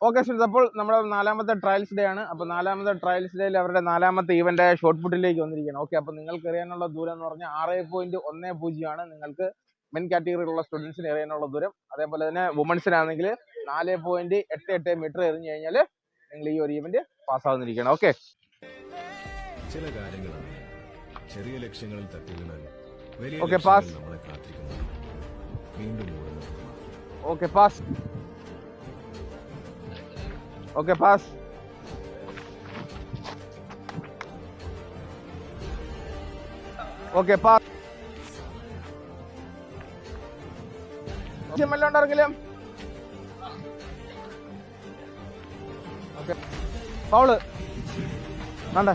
Okay students, അപ്പോൾ നമ്മുടെ 4ാമത്തെ trials day ആണ്. അപ്പോൾ 4ാമത്തെ ട്രയൽസ് ഡേയിൽ അവരുടെ 4ാമത്തെ ഈവന്റ് ഷോർട്ട് പുട്ടിലേക്ക് വന്നിരിക്കുകയാണ്. ഓക്കെ, അപ്പോൾ നിങ്ങൾക്ക് എറിയാനുള്ള ദൂരം എന്ന് പറഞ്ഞാൽ 6.10 ആണ് നിങ്ങൾക്ക് മെൻ കാറ്റഗറിയിലുള്ള സ്റ്റുഡൻസിന് എറിയാനുള്ള ദൂരം. അതേപോലെ തന്നെ വുമൻസിനാണെങ്കിൽ 4.88 മീറ്റർ എറിഞ്ഞു കഴിഞ്ഞാൽ നിങ്ങൾ ഈ ഒരു ഈവന്റ് പാസ്സാവുന്നിരിക്കുകയാണ്. ഓക്കെ, ചില കാര്യങ്ങളാണ് ചെറിയ ലക്ഷ്യങ്ങളിൽ തട്ടി വീണാൽ വലിയ ഓക്കെ ലക്ഷ്യങ്ങൾ പാസ്. നമ്മളെ കാത്തിരിക്കുന്നു. വീണ്ടും ഓടുന്നു. Okay pass. Okay pass. Okay pass. ഉണ്ടെങ്കിലും ഓക്കെ ഫൗള് വേണ്ട.